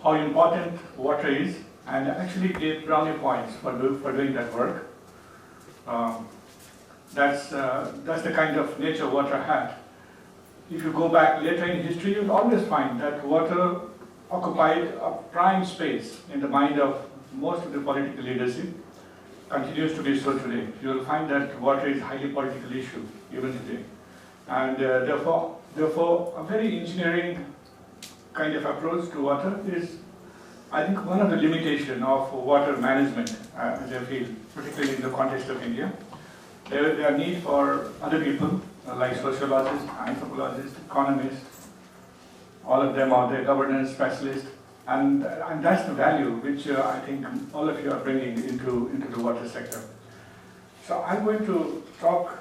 how important water is, and actually gave brownie points for doing that work. That's the kind of nature water had. If you go back later in history, you'll always find that water occupied a prime space in the mind of most of the political leadership, continues to be so today. You'll find that water is a highly political issue, even today. And therefore, a very engineering kind of approach to water is, I think, one of the limitations of water management, as I feel, particularly in the context of India. There are need for other people, like sociologists, anthropologists, economists. All of them are the governance specialists, and that's the value which I think all of you are bringing into the water sector. So I'm going to talk.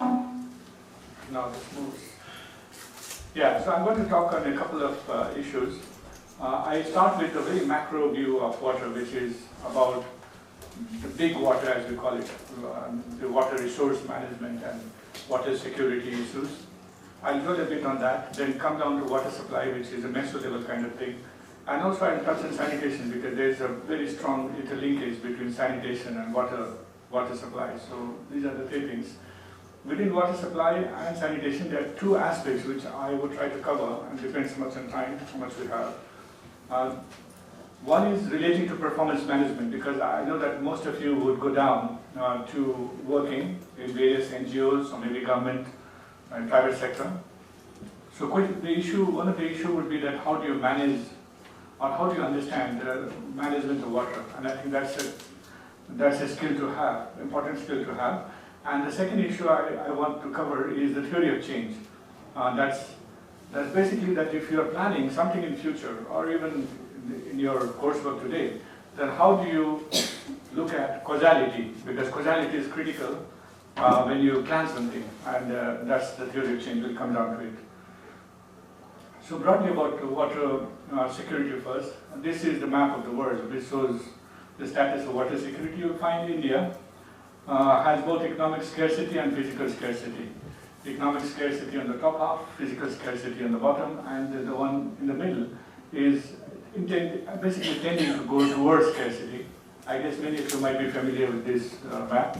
Now this moves. Yeah, so I'm going to talk on a couple of issues. I start with a very macro view of water, which is about the big water, as we call it, the water resource management and water security issues. I'll dwell a bit on that, then come down to water supply, which is a meso level kind of thing. And also I'll touch on sanitation, because there's a very strong interlinkage between sanitation and water supply. So these are the three things. Within water supply and sanitation, there are two aspects which I would try to cover, and depends much on time, how much we have. One is relating to performance management, because I know that most of you would go down to working in various NGOs or maybe government and private sector. So one of the issues would be that how do you manage, or how do you understand the management of water? And I think that's a skill to have, important skill to have. And the second issue I want to cover is the theory of change. That's basically that if you are planning something in future, or even in your coursework today, then how do you look at causality? Because causality is critical when you plan something, and that's the theory of change. We'll come down to it. So broadly about water security first. This is the map of the world, which shows the status of water security. You'll find India has both economic scarcity and physical scarcity. Economic scarcity on the top half, physical scarcity on the bottom, and the one in the middle is basically tending to go towards scarcity. I guess many of you might be familiar with this map.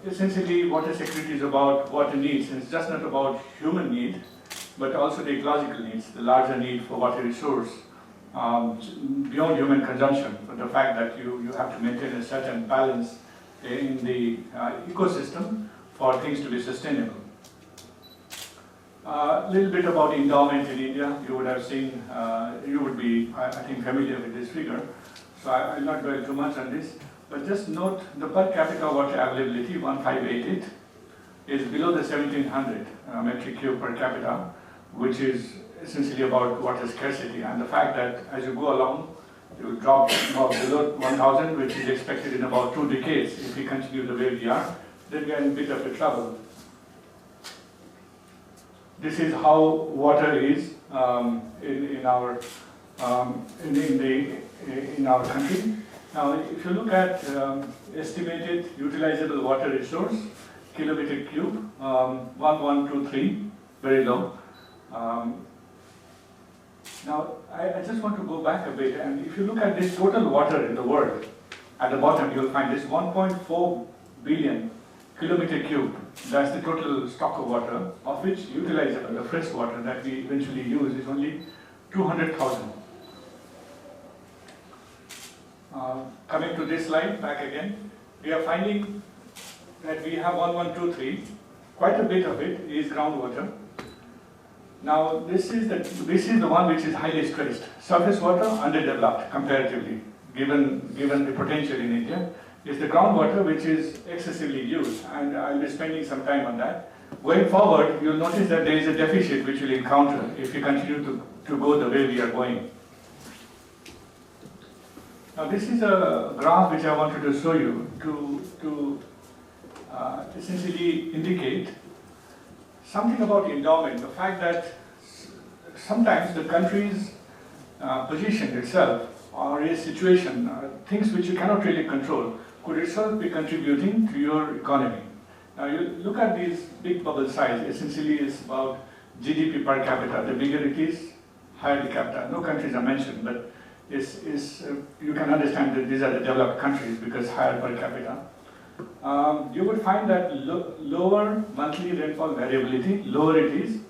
Essentially, water security is about water needs, and it's just not about human need, but also the ecological needs, the larger need for water resource, beyond human consumption, but the fact that you have to maintain a certain balance in the ecosystem for things to be sustainable. A little bit about endowment in India. You would have seen, you would be, I think, familiar with this figure, so I'll not dwell too much on this, but just note the per capita water availability, 1588, is below the 1700 metric cube per capita, which is essentially about water scarcity, and the fact that as you go along, it will drop below 1000, which is expected in about 2 decades. If we continue the way we are, then we are in a bit of a trouble. This is how water is in our country. Now, if you look at estimated utilizable water resource, kilometer cube, 1123, very low. Now, I just want to go back a bit, and if you look at this total water in the world, at the bottom you'll find this 1.4 billion kilometer cube. That's the total stock of water, of which utilizable, the fresh water that we eventually use, is only 200,000. Coming to this slide, back again, we are finding that we have 1123, quite a bit of it is groundwater. Now, this is the one which is highly stressed. Surface water, underdeveloped comparatively, given the potential in India. Is the groundwater which is excessively used, and I'll be spending some time on that. Going forward, you'll notice that there is a deficit which we'll encounter if we continue to go the way we are going. Now, this is a graph which I wanted to show you to essentially indicate something about endowment, the fact that sometimes the country's position itself, or a situation, things which you cannot really control, could itself be contributing to your economy. Now you look at these big bubble size, essentially it's about GDP per capita. The bigger it is, higher per capita. No countries are mentioned, but you can understand that these are the developed countries because higher per capita. You would find that lower monthly rainfall variability, lower it is,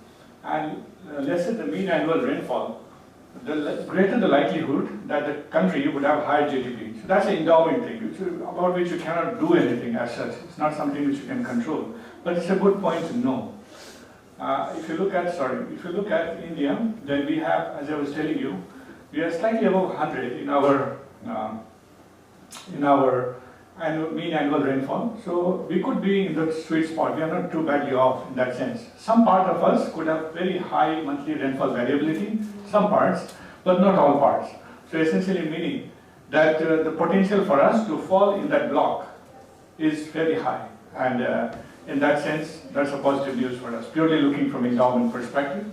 and lesser the mean annual rainfall, the greater the likelihood that the country would have higher GDP. So that's an endowment thing, about which you cannot do anything as such. It's not something which you can control, but it's a good point to know. If you look at India, then we have, as I was telling you, we are slightly above 100 in our mean annual rainfall. So we could be in the sweet spot. We are not too badly off in that sense. Some part of us could have very high monthly rainfall variability, some parts, but not all parts. So essentially meaning that the potential for us to fall in that block is very high. And in that sense, that's a positive news for us, purely looking from endowment perspective.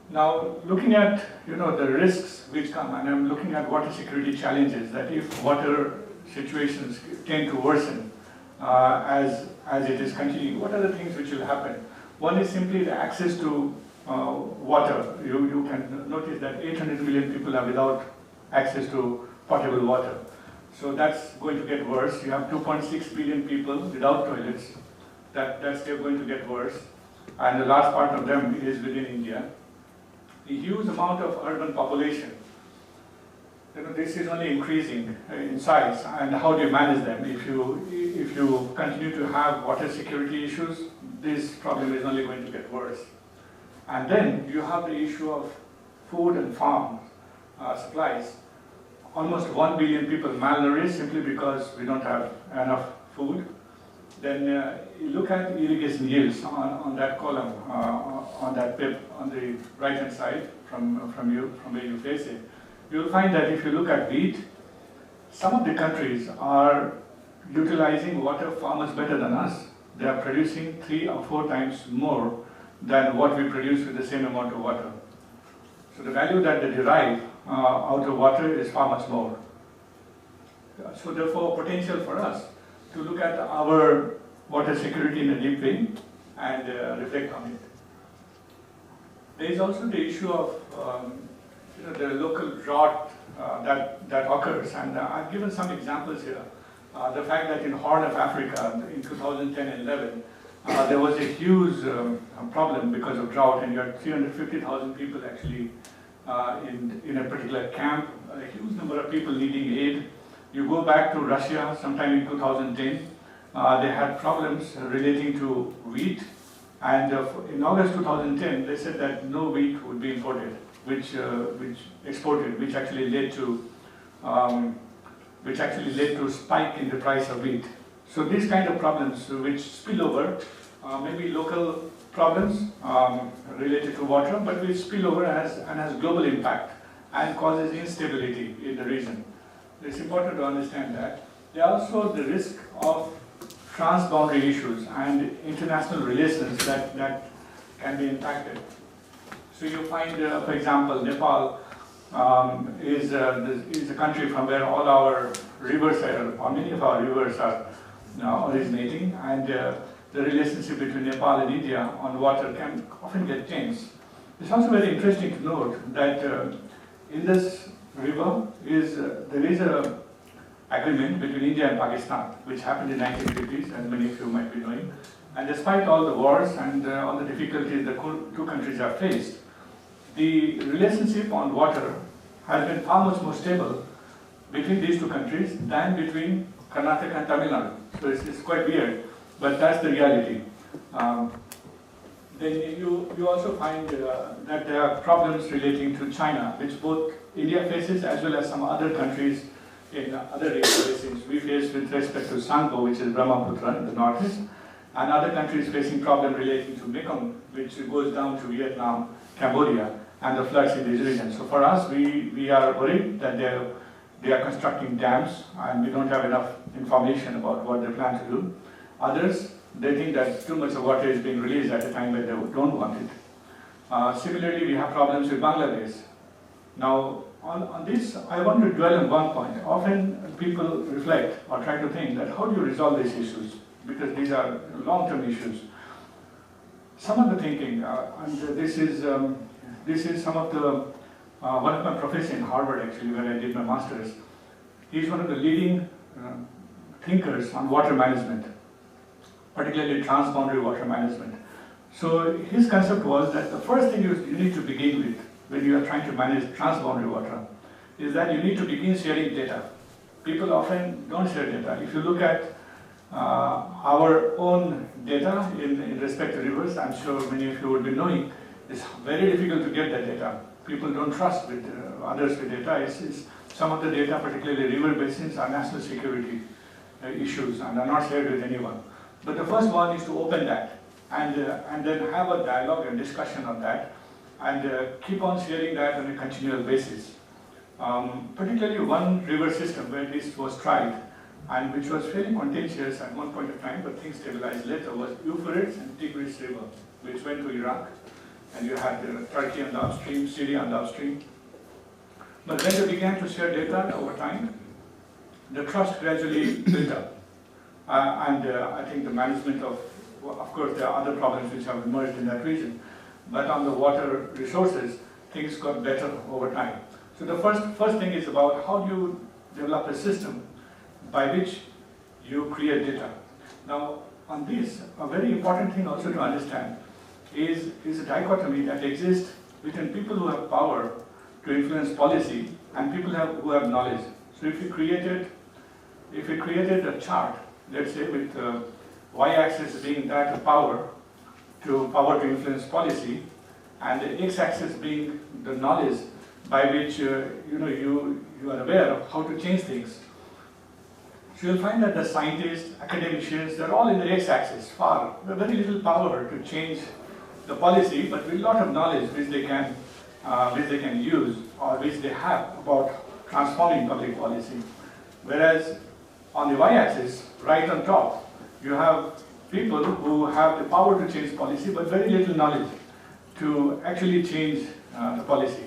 Now, looking at the risks which come, and I'm looking at water security challenges, that if water situations tend to worsen as it is continuing, what are the things which will happen? One is simply the access to water. You can notice that 800 million people are without access to potable water. So that's going to get worse. You have 2.6 billion people without toilets. That's going to get worse. And a large part of them is within India. A huge amount of urban population. This is only increasing in size, and how do you manage them? If you continue to have water security issues, this problem is only going to get worse. And then you have the issue of food and farm supplies. Almost 1 billion people malnourished simply because we don't have enough food. Then you look at irrigation yields on that column, on that pip on the right hand side from where you face it. You'll find that if you look at wheat, some of the countries are utilizing water far much better than us. They are producing 3 or 4 times more than what we produce with the same amount of water. So the value that they derive out of water is far much more. So therefore, potential for us to look at our water security in a deep way and reflect on it. There is also the issue of the local drought that occurs, and I've given some examples here. The fact that in Horn of Africa in 2010 and 11, there was a huge problem because of drought, and you had 350,000 people actually in a particular camp, a huge number of people needing aid. You go back to Russia sometime in 2010, they had problems relating to wheat, and in August 2010 they said that no wheat would be imported, which actually led to spike in the price of wheat. So these kind of problems which spill over, maybe local problems related to water, but which spill over and has global impact and causes instability in the region. It's important to understand that. There are also the risk of transboundary issues and international relations that can be impacted. So you find, for example, Nepal is a country from where all our rivers or many of our rivers are originating, and the relationship between Nepal and India on water can often get tense. It's also very interesting to note that in this river there is a agreement between India and Pakistan, which happened in 1950s, as many of you might be knowing. And despite all the wars and all the difficulties the two countries have faced, the relationship on water has been far much more stable between these two countries than between Karnataka and Tamil Nadu. So it's quite weird, but that's the reality. Then you also find that there are problems relating to China, which both India faces as well as some other countries in other river basins. We face with respect to Sangpo, which is Brahmaputra in the northeast, and other countries facing problems relating to Mekong, which goes down to Vietnam, Cambodia, and the floods in these regions. So for us, we are worried that they are constructing dams and we don't have enough information about what they plan to do. Others, they think that too much of water is being released at a time when they don't want it. Similarly, we have problems with Bangladesh. Now, on this, I want to dwell on one point. Often people reflect or try to think that how do you resolve these issues? Because these are long-term issues. some of the thinking, and this is some of the, one of my professors in Harvard actually, where I did my master's. He's one of the leading thinkers on water management, particularly transboundary water management. So his concept was that the first thing you need to begin with when you are trying to manage transboundary water is that you need to begin sharing data. People often don't share data. If you look at our own data in respect to rivers, I'm sure many of you would be knowing, it's very difficult to get that data. People don't trust with others with data. It's some of the data, particularly river basins, are national security issues and are not shared with anyone. But the first one is to open that and then have a dialogue and discussion on that and keep on sharing that on a continual basis. Particularly one river system where this was tried and which was fairly contentious at one point of time, but things stabilized later, was Euphrates and Tigris River, which went to Iraq, and you had Turkey on the upstream, Syria on the upstream. But when they began to share data over time, the trust gradually built up. I think the management of course, there are other problems which have emerged in that region, but on the water resources, things got better over time. So the first thing is about how do you develop a system by which you create data. Now, on this, a very important thing also to understand is a dichotomy that exists between people who have power to influence policy and people who have knowledge. So if you created a chart, let's say with y-axis being that of power to influence policy, and the x-axis being the knowledge by which you are aware of how to change things. So you'll find that the scientists, academicians, they're all in the x-axis, far. They have very little power to change the policy, but with a lot of knowledge which they can use or which they have about transforming public policy. Whereas on the y-axis, right on top, you have people who have the power to change policy, but very little knowledge to actually change the policy.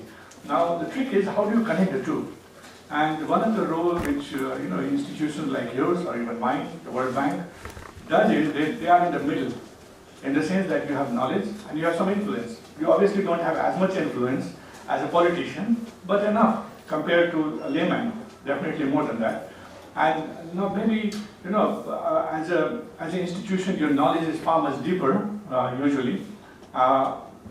Now the trick is, how do you connect the two? And one of the roles which institutions like yours or even mine, the World Bank, does is they are in the middle, in the sense that you have knowledge and you have some influence. You obviously don't have as much influence as a politician, but enough compared to a layman, definitely more than that. And maybe as an institution, your knowledge is far much deeper usually.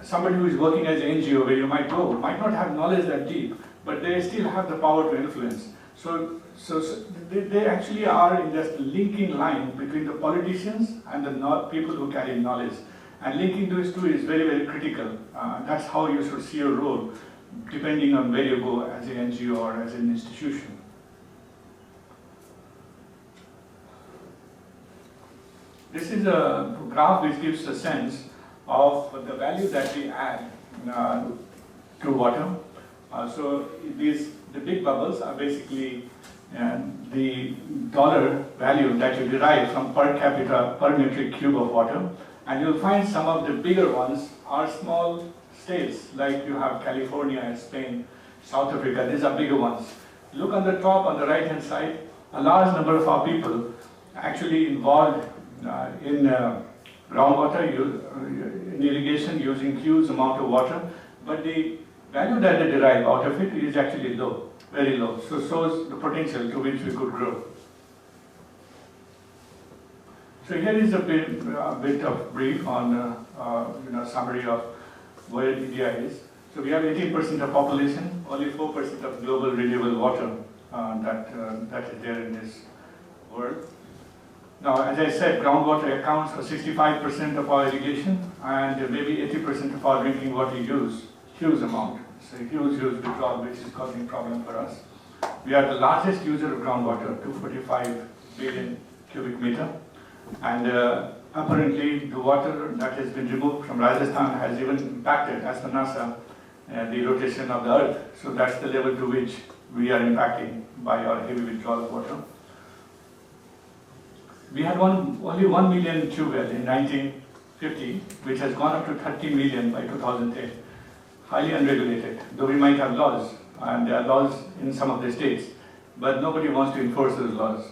Somebody who is working as an NGO where you might go might not have knowledge that deep, but they still have the power to influence. So they actually are in this linking line between the politicians and the people who carry knowledge. And linking those two is very, very critical. That's how you should see your role, depending on where you go as an NGO or as an institution. This is a graph which gives a sense of the value that we add to water. So the big bubbles are basically the dollar value that you derive from per capita per metric cube of water. And you'll find some of the bigger ones are small states, like you have California and Spain, South Africa. These are bigger ones. Look on the top, on the right-hand side, a large number of our people actually involved in groundwater, in irrigation, using huge amount of water, but the value that they derive out of it is actually low, very low. So shows the potential to which we could grow. So here is a bit of brief on summary of where India is. So we have 18% of population, only 4% of global renewable water that is there in this world. Now, as I said, groundwater accounts for 65% of our irrigation and maybe 80% of our drinking water use, huge amount. So huge withdrawal, which is causing problem for us. We are the largest user of groundwater, 245 billion cubic meter. And apparently the water that has been removed from Rajasthan has even impacted, as per NASA, the rotation of the earth. So that's the level to which we are impacting by our heavy withdrawal of water. We had only 1 million tube well in 1950, which has gone up to 30 million by 2010. Highly unregulated, though we might have laws, and there are laws in some of the states, but nobody wants to enforce those laws.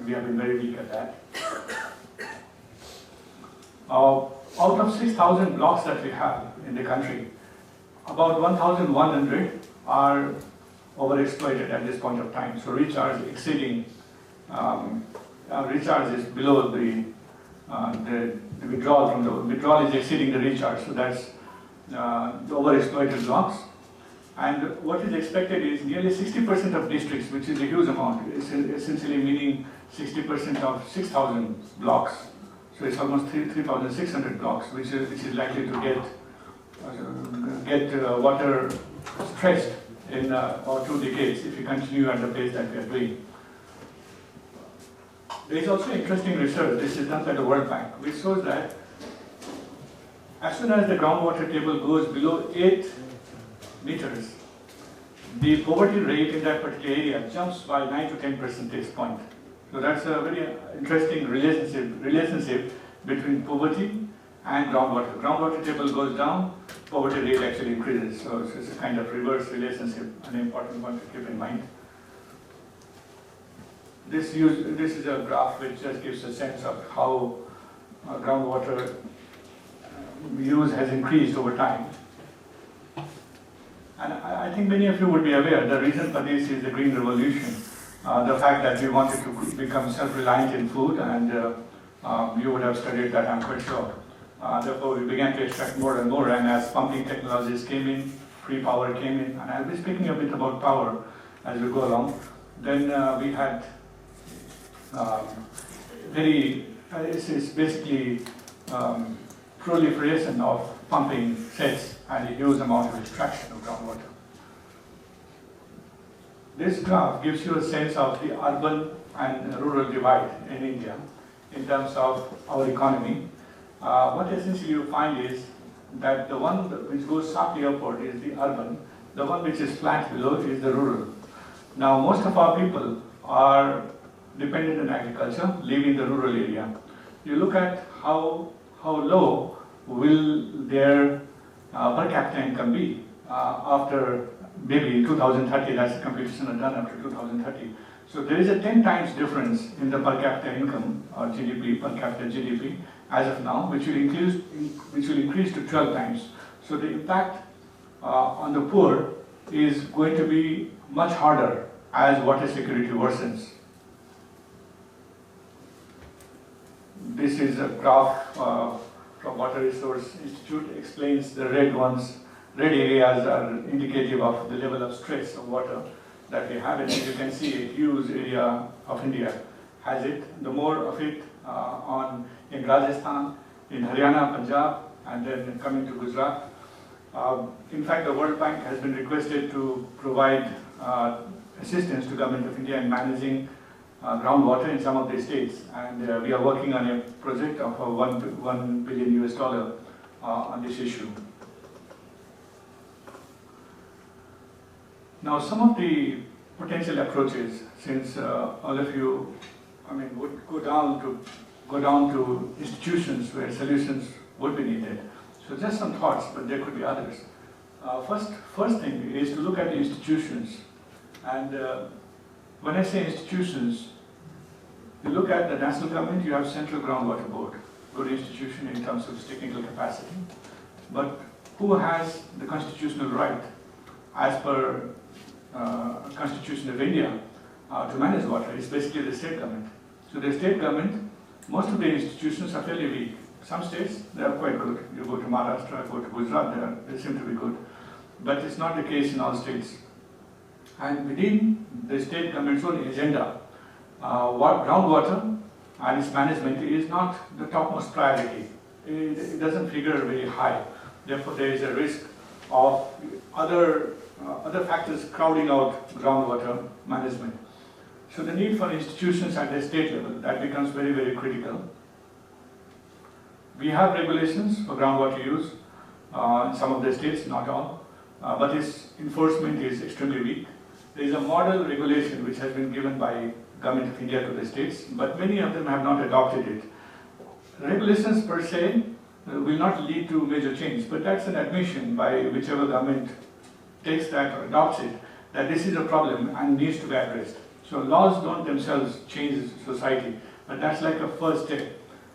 We have been very weak at that. out of 6,000 blocks that we have in the country, about 1,100 are overexploited at this point of time. So recharge exceeding, recharge is below the withdrawal from the withdrawal is exceeding the recharge. So that's the overexploited blocks. And what is expected is nearly 60% of districts, which is a huge amount, essentially meaning 60% of 6,000 blocks. So it's almost 3,600 blocks, which is likely to get water stressed in about 2 decades if we continue at the pace that we are doing. There is also interesting research, this is done by the World Bank, which shows that as soon as the groundwater table goes below 8 meters, the poverty rate in that particular area jumps by 9 to 10 percentage point. So that's a very interesting relationship between poverty and groundwater. Groundwater table goes down, poverty rate actually increases. So it's a kind of reverse relationship, an important one to keep in mind. This is a graph which just gives a sense of how groundwater use has increased over time. And I think many of you would be aware the reason for this is the Green Revolution. The fact that we wanted to become self-reliant in food, and you would have studied that, I'm quite sure. Therefore, we began to extract more and more, and as pumping technologies came in, free power came in, and I'll be speaking a bit about power as we go along. Then we had it's basically proliferation of pumping sets and a huge amount of extraction of groundwater. This graph gives you a sense of the urban and rural divide in India in terms of our economy. What essentially you find is that the one which goes sharply upward is the urban, the one which is flat below is the rural. Now most of our people are dependent on agriculture, live in the rural area. You look at how low will their per capita income be after maybe 2030, that's the computation done after 2030. So there is a 10 times difference in the per capita income or GDP, per capita GDP as of now, which will increase to 12 times. So the impact on the poor is going to be much harder as water security worsens. This is a graph from Water Resource Institute, explains the red ones. Red areas are indicative of the level of stress of water that we have, and as you can see, a huge area of India has it. The more of it in Rajasthan, in Haryana, Punjab, and then coming to Gujarat. In fact, the World Bank has been requested to provide assistance to Government of India in managing groundwater in some of the states, and we are working on a project of $1 billion on this issue. Now, some of the potential approaches, since all of you, would go down to institutions where solutions would be needed. So just some thoughts, but there could be others. First thing is to look at the institutions, and when I say institutions, you look at the national government, you have Central Groundwater Board, good institution in terms of its technical capacity. But who has the constitutional right, as per Constitution of India, to manage water? It's basically the state government. So the state government, most of the institutions are fairly weak. Some states, they are quite good. You go to Maharashtra, go to Gujarat, they seem to be good. But it's not the case in all states. And within the state government's own agenda, groundwater and its management is not the topmost priority. It doesn't figure very high. Therefore, there is a risk of other factors crowding out groundwater management. So the need for institutions at the state level, that becomes very, very critical. We have regulations for groundwater use in some of the states, not all, but its enforcement is extremely weak. There is a model regulation which has been given by Government of India to the states, but many of them have not adopted it. Regulations per se will not lead to major change, but that's an admission by whichever government takes that or adopts it, that this is a problem and needs to be addressed. So laws don't themselves change society, but that's like a first step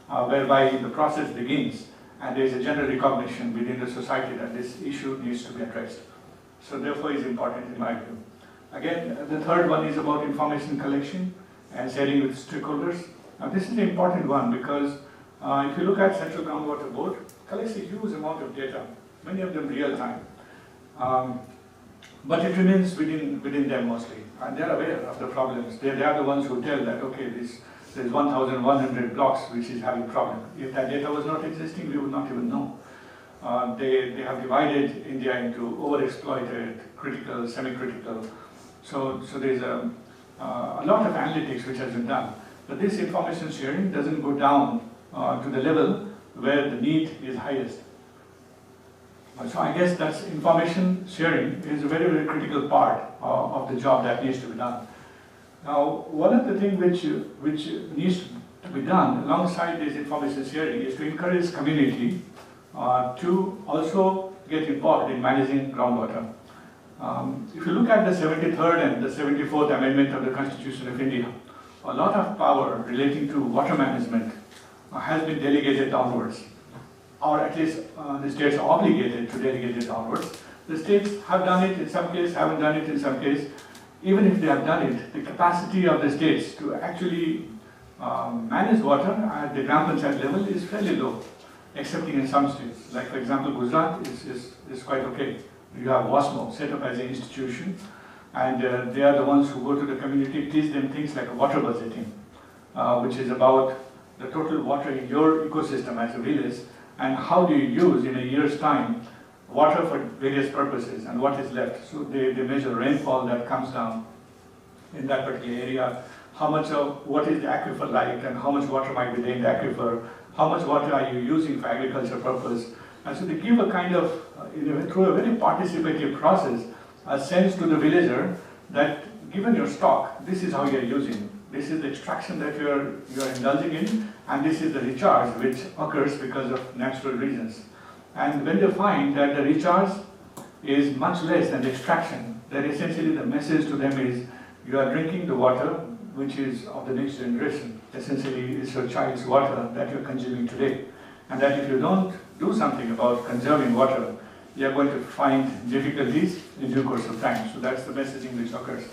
whereby the process begins. and there is a general recognition within the society that this issue needs to be addressed. So therefore it's important in my view. Again, the third one is about information collection and sharing with stakeholders. Now this is an important one because if you look at Central Groundwater Board, collects a huge amount of data, many of them real time. But it remains within them mostly, and they're aware of the problems. They are the ones who tell that, okay, there's 1,100 blocks which is having problem. If that data was not existing, we would not even know. They have divided India into overexploited, critical, semi-critical. So there's a lot of analytics which has been done. But this information sharing doesn't go down to the level where the need is highest. So I guess that's information sharing is a very, very critical part of the job that needs to be done. Now, one of the things which needs to be done alongside this information sharing is to encourage community to also get involved in managing groundwater. If you look at the 73rd and the 74th Amendment of the Constitution of India, a lot of power relating to water management has been delegated downwards, or at least the states are obligated to delegate it downwards. The states have done it in some cases, haven't done it in some cases. Even if they have done it, the capacity of the states to actually manage water at the Gram Panchayat level is fairly low, excepting in some states. Like for example, Gujarat is quite okay. You have WASMO set up as an institution, and they are the ones who go to the community, teach them things like water budgeting, which is about the total water in your ecosystem as a village, and how do you use in a year's time water for various purposes and what is left. So they measure rainfall that comes down in that particular area, how much of what is the aquifer like and how much water might be there in the aquifer, how much water are you using for agriculture purpose. And so they give a kind of, through a very participative process, a sense to the villager that given your stock, this is how you are using. This is the extraction that you are indulging in, and this is the recharge which occurs because of natural reasons. And when they find that the recharge is much less than the extraction, then essentially the message to them is you are drinking the water which is of the next generation. Essentially it's your child's water that you are consuming today. And that if you don't do something about conserving water, you are going to find difficulties in due course of time. So that's the messaging which occurs.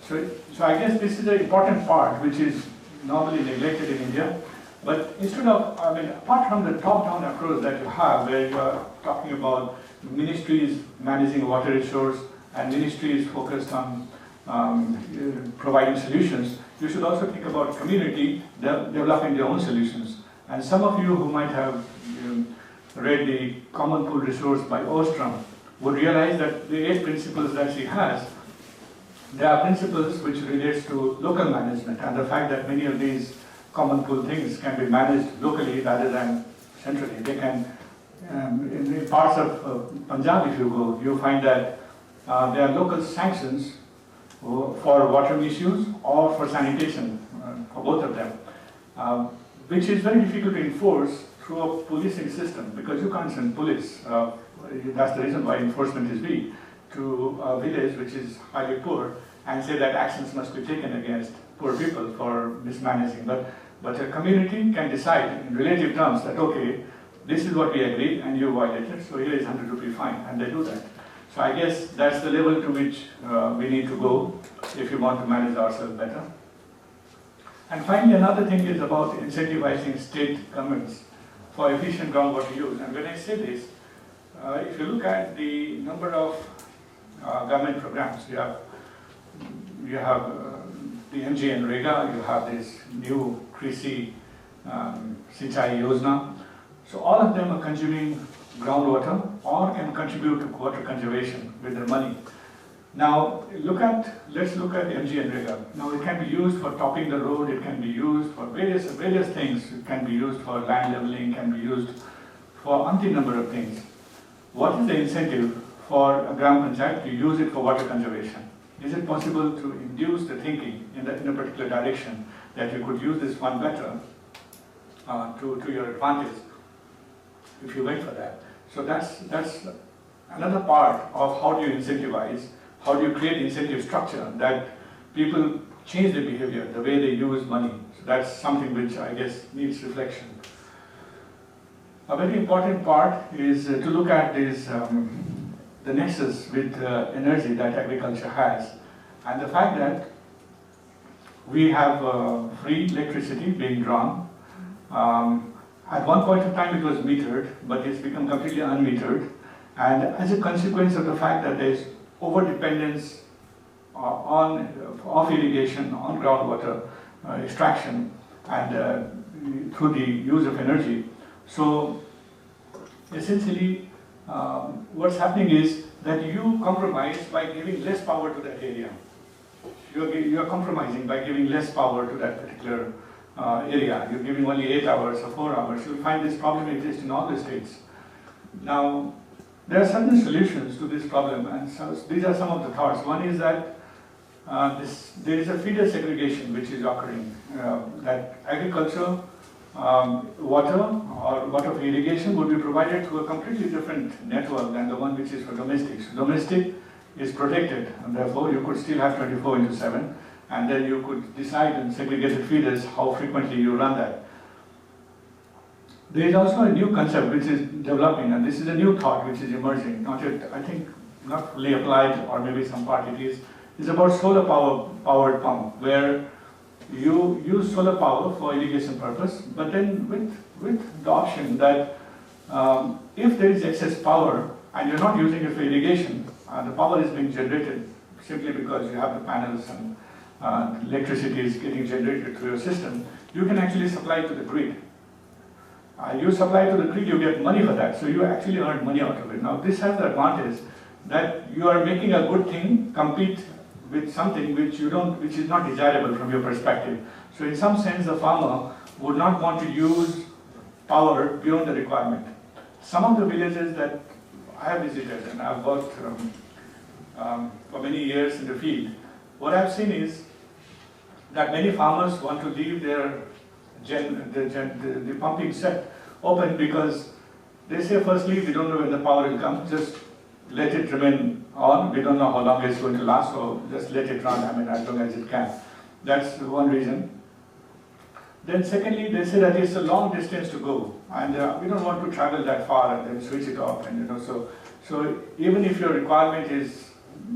So I guess this is an important part which is normally neglected in India. But instead of, apart from the top-down approach that you have, where you are talking about ministries managing water resource and ministries focused on providing solutions, you should also think about community developing their own solutions. And some of you who might have read the Common Pool Resource by Ostrom would realize that the 8 principles that she has, there are principles which relates to local management and the fact that many of these common pool things can be managed locally rather than centrally. They can, in parts of Punjab if you go, you find that there are local sanctions for water misuse or for sanitation, for both of them, which is very difficult to enforce through a policing system because you can't send police. That's the reason why enforcement is weak to a village which is highly poor and say that actions must be taken against poor people for mismanaging. But a community can decide in relative terms that, okay, this is what we agreed and you violated, so here is 100 rupee fine, and they do that. So I guess that's the level to which we need to go if we want to manage ourselves better. And finally, another thing is about incentivizing state governments for efficient groundwater use. And when I say this, if you look at the number of government programs, you have the MGNREGA, you have this new Krisi Sinchai Yojana. So all of them are consuming groundwater or can contribute to water conservation with their money. Now let's look at MGNREGA. Now it can be used for topping the road, it can be used for various things. It can be used for land leveling, can be used for umpteen number of things. What is the incentive for a Gram Panchayat to use it for water conservation? Is it possible to induce the thinking in a particular direction that you could use this fund better to your advantage if you wait for that? So that's another part of how do you incentivize, how do you create incentive structure that people change their behavior, the way they use money. So that's something which I guess needs reflection. A very important part is to look at this, the nexus with energy that agriculture has, and the fact that we have free electricity being drawn. At one point of time it was metered, but it's become completely unmetered, and as a consequence of the fact that there is over-dependence of irrigation on groundwater extraction and through the use of energy. So essentially what's happening is that you compromise by giving less power to that area. You are compromising by giving less power to that particular area. You're giving only 8 hours or 4 hours. You'll find this problem exists in all the states. Now, there are certain solutions to this problem, and so these are some of the thoughts. One is that there is a feeder segregation which is occurring, that agriculture, water or water for irrigation would be provided through a completely different network than the one which is for domestic. So domestic is protected, and therefore you could still have 24/7, and then you could decide in segregated feeders how frequently you run that. There is also a new concept which is developing, and this is a new thought which is emerging, not yet, I think, not fully applied, or maybe some part it is. It's about solar powered pump, where you use solar power for irrigation purpose, but then with the option that if there is excess power and you're not using it for irrigation, the power is being generated simply because you have the panels and electricity is getting generated through your system, you can actually supply to the grid. You supply to the grid, you get money for that, so you actually earn money out of it. Now this has the advantage that you are making a good thing compete with something which is not desirable from your perspective. So in some sense, the farmer would not want to use power beyond the requirement. Some of the villages that I have visited, and I've worked for many years in the field, what I've seen is that many farmers want to leave their the pumping set open because they say, firstly, we don't know when the power will come, just let it remain on. We don't know how long it's going to last, so just let it run, as long as it can. That's one reason. Then secondly, they say that it's a long distance to go, and we don't want to travel that far and then switch it off. And so even if your requirement is,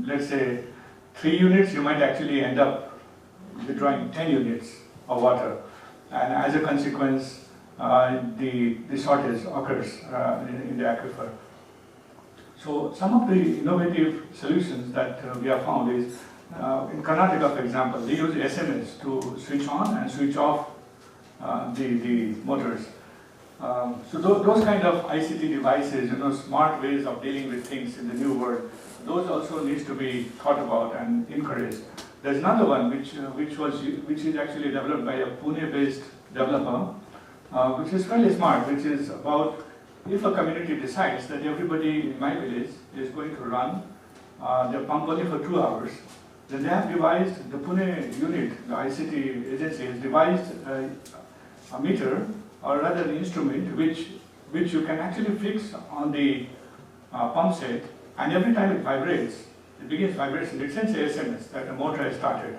let's say, 3 units, you might actually end up withdrawing 10 units of water, and as a consequence, the shortage occurs in the aquifer. So some of the innovative solutions that we have found is, in Karnataka, for example, they use SMS to switch on and switch off the motors. So those kind of ICT devices, smart ways of dealing with things in the new world, those also needs to be thought about and encouraged. There's another one which is actually developed by a Pune-based developer, which is fairly smart, which is about if a community decides that everybody in my village is going to run their pump only for 2 hours, then they have devised, the Pune unit, the ICT agency has devised a meter, or rather an instrument which you can actually fix on the pump set, and every time it vibrates, it begins vibration, it sends a SMS that the motor has started,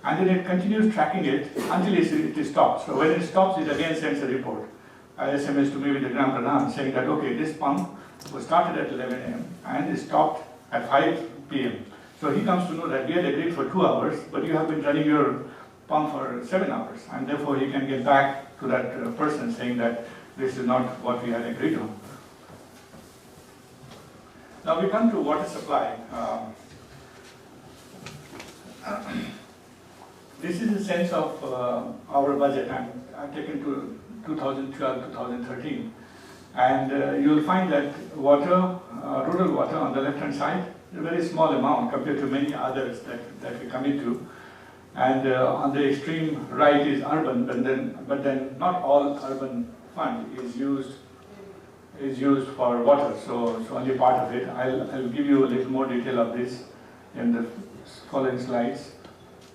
and then it continues tracking it until it stops. So when it stops, it again sends a report, an SMS to me with the Gram Pradhan saying that, okay, this pump was started at 11 a.m. and it stopped at 5 p.m. So he comes to know that we had agreed for 2 hours, but you have been running your pump for 7 hours, and therefore he can get back to that person saying that this is not what we had agreed on. Now we come to water supply. This is the sense of our budget, and I've taken to 2012, 2013, and you'll find that water, rural water on the left-hand side, a very small amount compared to many others that we commit to. And on the extreme right is urban, but then not all urban fund is used for water. So only part of it. I'll give you a little more detail of this in the following slides.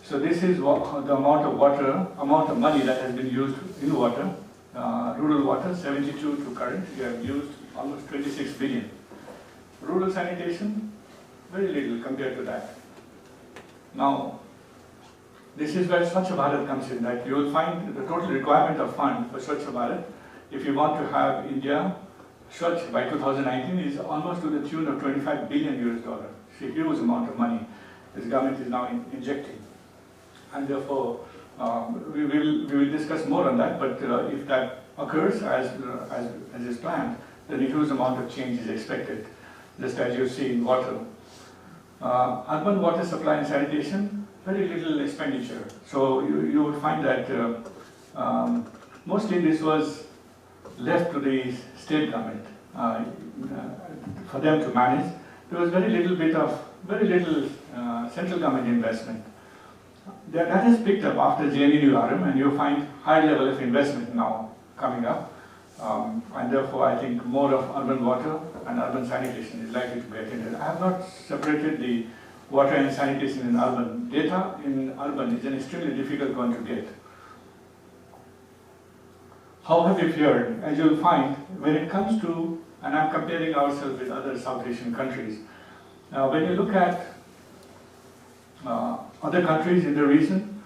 So this is the amount of money that has been used in water. Rural water, 72 to current. We have used almost 26 billion. Rural sanitation, very little compared to that. Now, this is where Swachh Bharat comes in, that you will find the total requirement of fund for Swachh Bharat if you want to have India Swachh by 2019 is almost to the tune of 25 billion US dollar. It's a huge amount of money this government is now injecting. And therefore, we will discuss more on that, but if that occurs as is planned, then a huge amount of change is expected, just as you see in water. Urban water supply and sanitation, very little expenditure. So you would find that mostly this was left to the state government for them to manage. There was very little central government investment. That has picked up after JNNURM, and you find high level of investment now coming up. And therefore, I think more of urban water and urban sanitation is likely to be attended. I have not separated the water and sanitation in urban. Data in urban is an extremely difficult one to get. How have we fared? As you'll find, when it comes to, and I'm comparing ourselves with other South Asian countries, when you look at other countries in the region,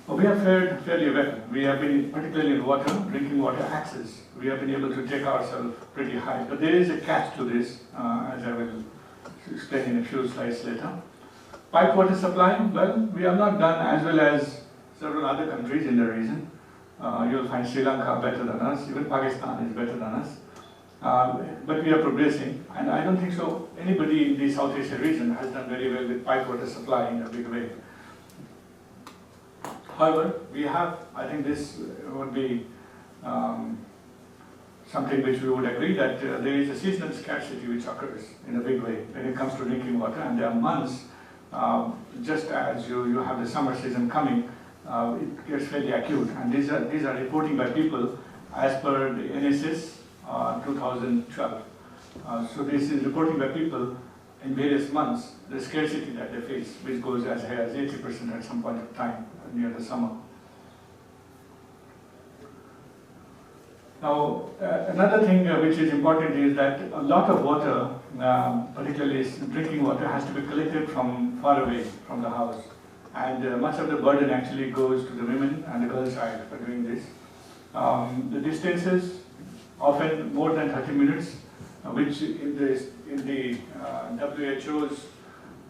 we have fared fairly well. We have been, particularly in water, drinking water access, we have been able to take ourselves pretty high. But there is a catch to this, as I will explain in a few slides later. Pipe water supply, well, we have not done as well as several other countries in the region. You'll find Sri Lanka better than us, even Pakistan is better than us. But we are progressing, and I don't think so anybody in the South Asia region has done very well with pipe water supply in a big way. However, we have, I think this would be something which we would agree that there is a seasonal scarcity which occurs in a big way when it comes to drinking water, and there are months, just as you have the summer season coming, it gets fairly acute, and these are reporting by people as per the NSS 2012. So this is reporting by people in various months, the scarcity that they face, which goes as high as 80% at some point of time near the summer. Now, another thing which is important is that a lot of water, particularly drinking water, has to be collected from far away from the house. And much of the burden actually goes to the women and the girl side for doing this. The distances, often more than 30 minutes, which in the WHO's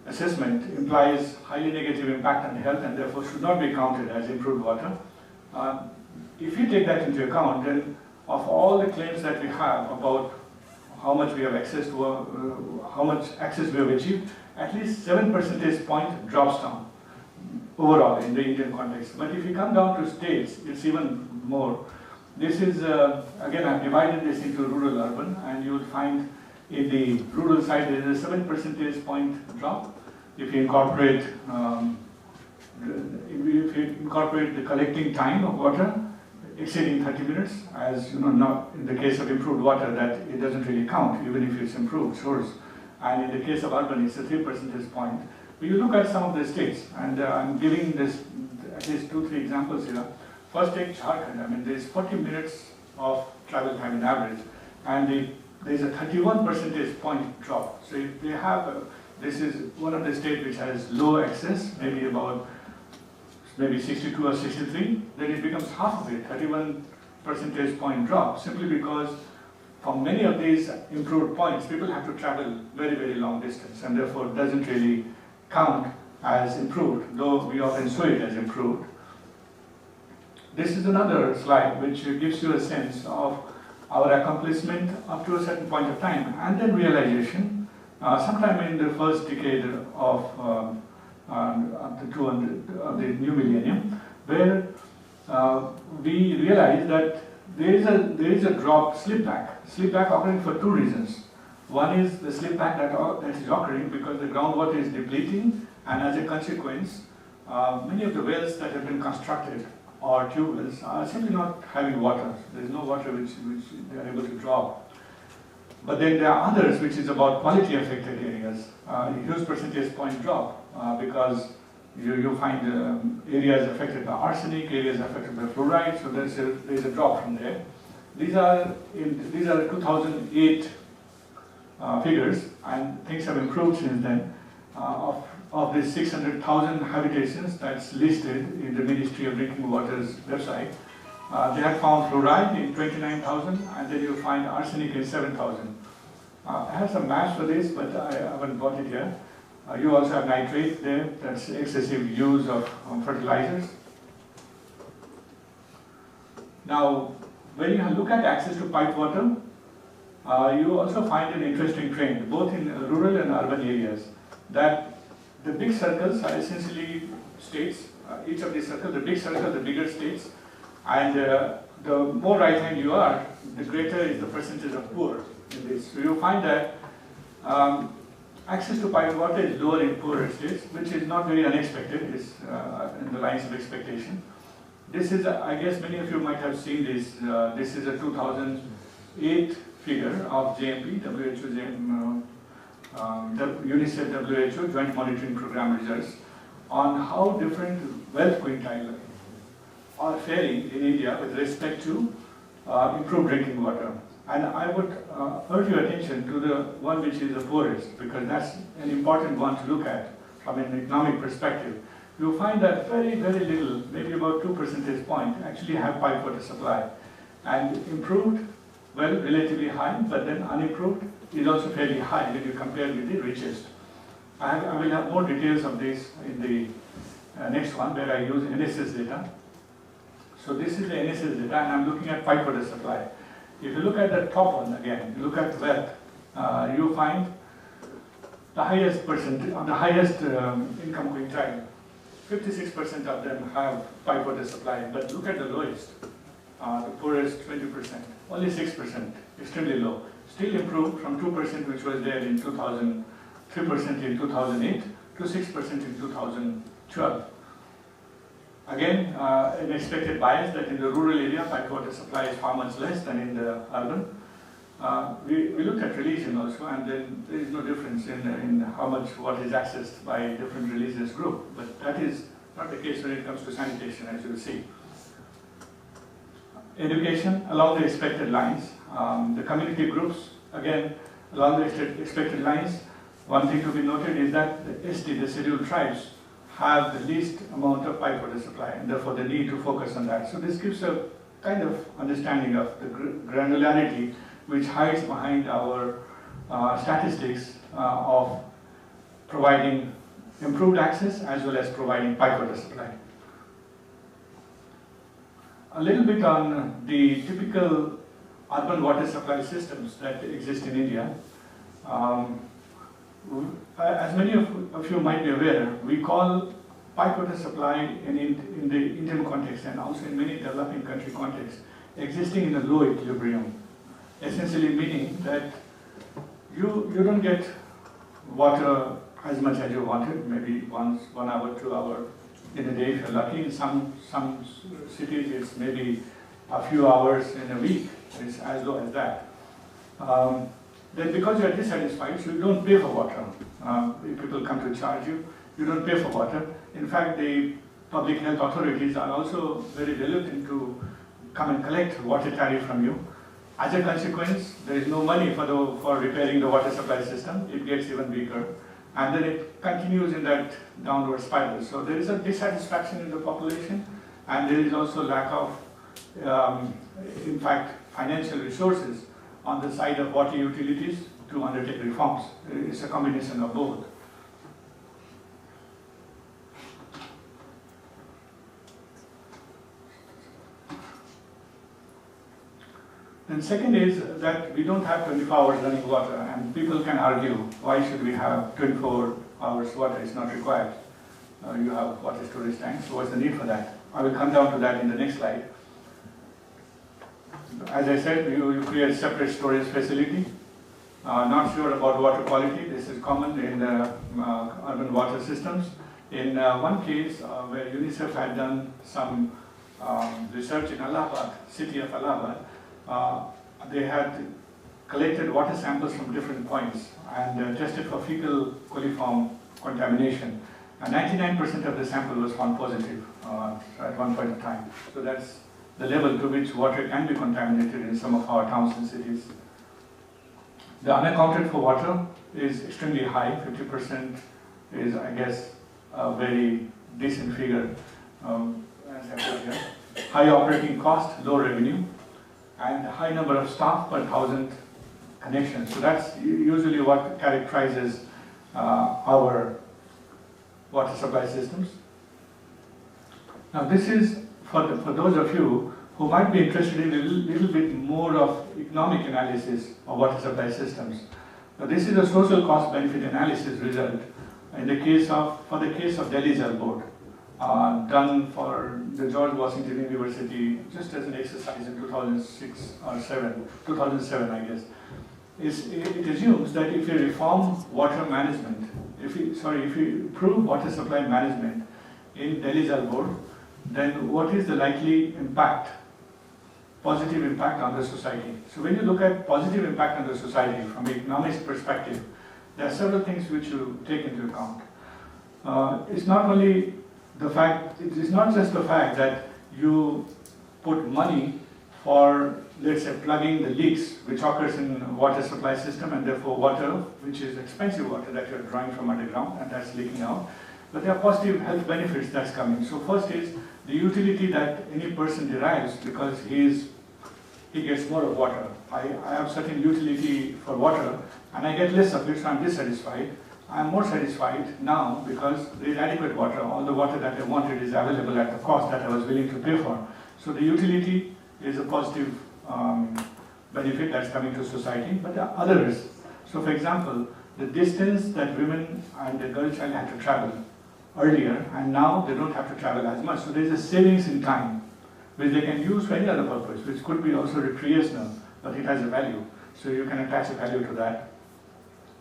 assessment implies highly negative impact on health and therefore should not be counted as improved water. If you take that into account, then of all the claims that we have about how much we have access to, how much access we have achieved, at least 7 percentage point drops down overall in the Indian context. But if you come down to states, it's even more. This is, again, I've divided this into rural, urban, and you will find in the rural side there is a 7 percentage point drop. If you incorporate, the collecting time of water exceeding 30 minutes, as you know, not in the case of improved water that it doesn't really count, even if it's improved source. And in the case of urban, it's a 3 percentage point. But you look at some of the states, and I'm giving this at least 2-3 examples here. First, take Jharkhand. I mean, there's 40 minutes of travel time in average, and there's a 31 percentage point drop. So if they have, this is one of the states which has low access, maybe 62 or 63, then it becomes half of it, 31 percentage point drop, simply because for many of these improved points, people have to travel very, very long distance, and therefore it doesn't really count as improved, though we often show it as improved. This is another slide which gives you a sense of our accomplishment up to a certain point of time, and then realization, sometime in the first decade of the new millennium, where we realized that there is a drop, slip back occurring for 2 reasons. One is the slip back that is occurring because the groundwater is depleting, and as a consequence, many of the wells that have been constructed or tube wells are simply not having water. There is no water which they are able to draw. But then there are others which is about quality affected areas. A huge percentage point drop because you find areas affected by arsenic, areas affected by fluoride, so there's a drop from there. These are 2008 figures, and things have improved since then. Of the 600,000 habitations that's listed in the Ministry of Drinking Water's website, They had found fluoride in 29,000, and then you find arsenic in 7,000. I have some maps for this, but I haven't got it here. You also have nitrate there, that's excessive use of fertilizers. Now, when you look at access to piped water, you also find an interesting trend, both in rural and urban areas, that the big circles are essentially states. Each of these circles, the big circle, the bigger states, and the more right-hand you are, the greater is the percentage of poor in this. So you find that access to piped water is lower in poorer states, which is not very unexpected, is in the lines of expectation. This is, I guess many of you might have seen this. This is a 2008 figure of JMP, WHO, UNICEF WHO Joint Monitoring Program results on how different wealth quintile are faring in India with respect to improved drinking water. And I would urge your attention to the one which is the poorest, because that's an important one to look at from an economic perspective. You'll find that very, very little, maybe about 2 percentage point, actually have piped water supply. And improved, well, relatively high, but then unimproved is also fairly high when you compare with the richest. I will have more details of this in the next one, where I use NSS data. So this is the NSS data, and I'm looking at piped water supply. If you look at the top one again, you look at wealth, you find the highest percent, on the highest income quintile, 56% of them have piped water supply, but look at the lowest, the poorest 20%, only 6%, extremely low. Still improved from 2% which was there in 2000, 3% in 2008 to 6% in 2012. Again, an expected bias that in the rural area, piped water supply is far much less than in the urban. We looked at religion also, and then there is no difference in how much what is accessed by different religious group. But that is not the case when it comes to sanitation, as you will see. Education along the expected lines. The community groups, again, along the expected lines. One thing to be noted is that the ST, the scheduled tribes, have the least amount of piped water supply, and therefore the need to focus on that. So this gives a kind of understanding of the granularity which hides behind our statistics of providing improved access as well as providing piped water supply. A little bit on the typical urban water supply systems that exist in India. As many of you might be aware, we call piped water supply in the Indian context and also in many developing country contexts existing in a low equilibrium. Essentially meaning that you don't get water as much as you wanted, maybe 1 hour, 2 hours in a day if you're lucky. In some cities it's maybe a few hours in a week, it's as low as that. Then because you are dissatisfied, so you don't pay for water. If people come to charge you, you don't pay for water. In fact, the public health authorities are also very reluctant to come and collect water tariff from you. As a consequence, there is no money for repairing the water supply system. It gets even weaker. And then it continues in that downward spiral. So there is a dissatisfaction in the population, and there is also lack of, in fact, financial resources on the side of water utilities to undertake reforms. It's a combination of both. And second is that we don't have 24 hours running water, and people can argue, why should we have 24 hours water? It's not required. You have water storage tanks, so what's the need for that? I will come down to that in the next slide. As I said, you create separate storage facility. Not sure about water quality. This is common in urban water systems. In one case where UNICEF had done some research in Allahabad, city of Allahabad, they had collected water samples from different points and tested for fecal coliform contamination. And 99% of the sample was found positive at one point of time. So that's the level to which water can be contaminated in some of our towns and cities. The unaccounted for water is extremely high. 50% is, I guess, a very decent figure, as I put here. high operating cost, low revenue, and high number of staff per 1,000 connections. So that's usually what characterizes our water supply systems. Now this is for those of you who might be interested in a little bit more of economic analysis of water supply systems. Now this is a social cost benefit analysis result in the case of Delhi Jal Board, done for the George Washington University just as an exercise in 2006 or 2007 I guess. It assumes that if you reform water management, if you improve water supply management in Delhi Jal Board, then what is the likely impact, positive impact on the society? So when you look at positive impact on the society from an economics perspective, there are several things which you take into account. It's not only the fact, it is not just the fact that you put money for, let's say, plugging the leaks which occurs in water supply system, and therefore water, which is expensive water that you're drawing from underground and that's leaking out. But there are positive health benefits that's coming. So first is the utility that any person derives because he gets more of water. I have certain utility for water and I get less of it, so I'm dissatisfied. I'm more satisfied now because there is adequate water. All the water that I wanted is available at the cost that I was willing to pay for. So the utility is a positive benefit that's coming to society, but there are other risks. So for example, the distance that women and the girl child had to travel earlier, and now they don't have to travel as much. So there is a savings in time, which they can use for any other purpose, which could be also recreational, but it has a value. So you can attach a value to that.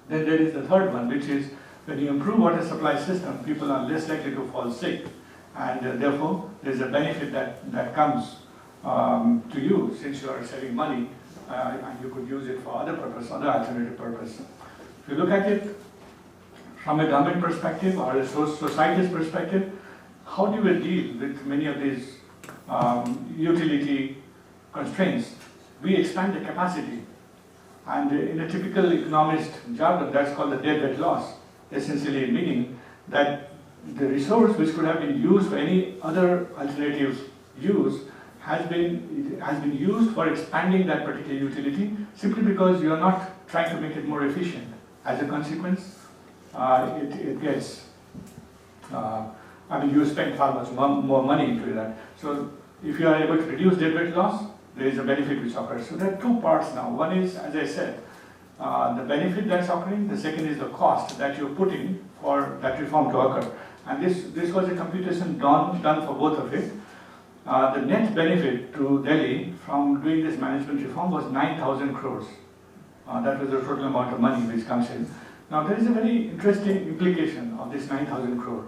Then there is the third one, which is when you improve water supply system, people are less likely to fall sick, and therefore there is a benefit that comes to you since you are saving money, and you could use it for other purpose, other alternative purpose. If you look at it from a government perspective or a society's perspective, how do we deal with many of these utility constraints? We expand the capacity. And in a typical economist jargon, that's called the deadweight loss, essentially meaning that the resource which could have been used for any other alternative use has been used for expanding that particular utility simply because you are not trying to make it more efficient. As a consequence, it gets, you spend far much more money into that. So if you are able to reduce deadweight loss, there is a benefit which occurs. So there are two parts now. One is, as I said, the benefit that's occurring. The second is the cost that you're putting for that reform to occur. And this was a computation done for both of it. The net benefit to Delhi from doing this management reform was 9,000 crores. That was the total amount of money which comes in. Now there is a very interesting implication of this 9,000 crore.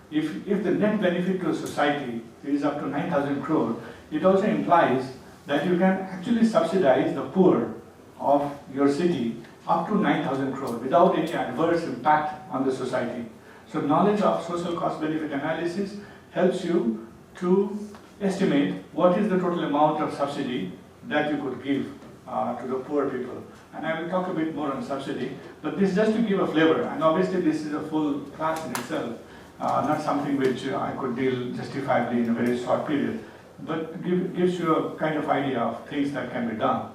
If the net benefit to a society is up to 9,000 crore, it also implies that you can actually subsidize the poor of your city up to 9,000 crore without any adverse impact on the society. So knowledge of social cost benefit analysis helps you to estimate what is the total amount of subsidy that you could give to the poor people. And I will talk a bit more on subsidy, but this is just to give a flavor, and obviously this is a full class in itself, not something which I could deal justifiably in a very short period, but gives you a kind of idea of things that can be done.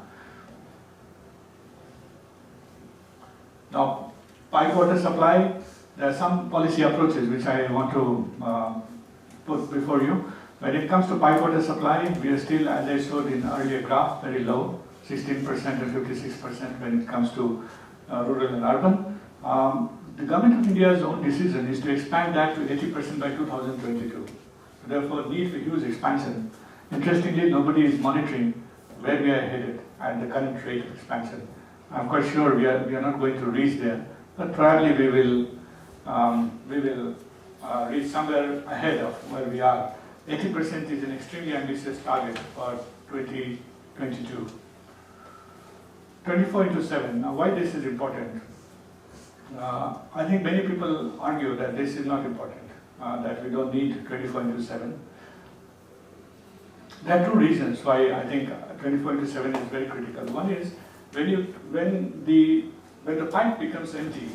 Now, pipe water supply, there are some policy approaches which I want to put before you. When it comes to pipe water supply, we are still, as I showed in earlier graph, very low, 16% and 56% when it comes to rural and urban. The Government of India's own decision is to expand that to 80% by 2022. So therefore, need for huge expansion. Interestingly, nobody is monitoring where we are headed at the current rate of expansion. I'm quite sure we are not going to reach there, but probably we will reach somewhere ahead of where we are. 80% is an extremely ambitious target for 2022. 24/7. Now, why this is important? I think many people argue that this is not important, that we don't need 24/7. There are two reasons why I think 24/7 is very critical. One is when the pipe becomes empty,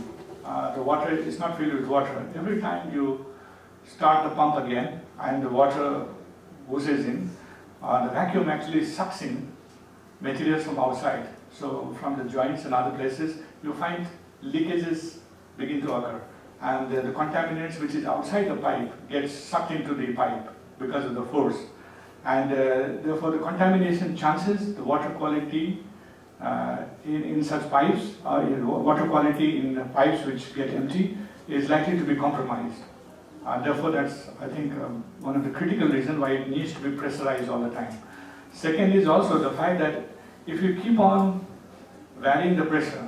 the water is not filled with water. Every time you start the pump again and the water oozes in, the vacuum actually sucks in materials from outside. So from the joints and other places, you find leakages begin to occur. And the contaminants which is outside the pipe gets sucked into the pipe because of the force. And therefore the contamination chances, the water quality in such pipes, water quality in pipes which get empty is likely to be compromised. Therefore that's, I think, one of the critical reasons why it needs to be pressurized all the time. Second is also the fact that if you keep on varying the pressure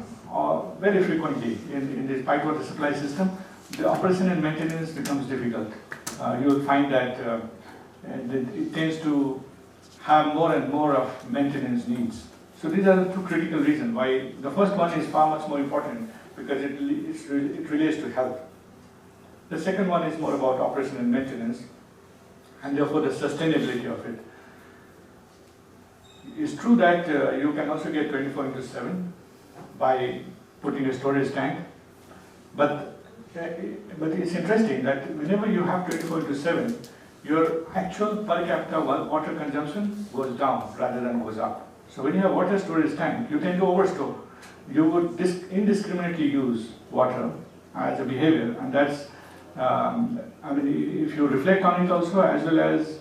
very frequently in this pipe water supply system, the operation and maintenance becomes difficult. You will find that it tends to have more and more of maintenance needs. So these are the two critical reasons why the first one is far much more important because it relates to health. The second one is more about operation and maintenance and therefore the sustainability of it. It's true that you can also get 24/7 by putting a storage tank, but it's interesting that whenever you have 24/7, your actual per capita water consumption goes down rather than goes up. So when you have water storage tank, you tend to overstore. You would indiscriminately use water as a behavior, and that's, I mean, if you reflect on it also, as well as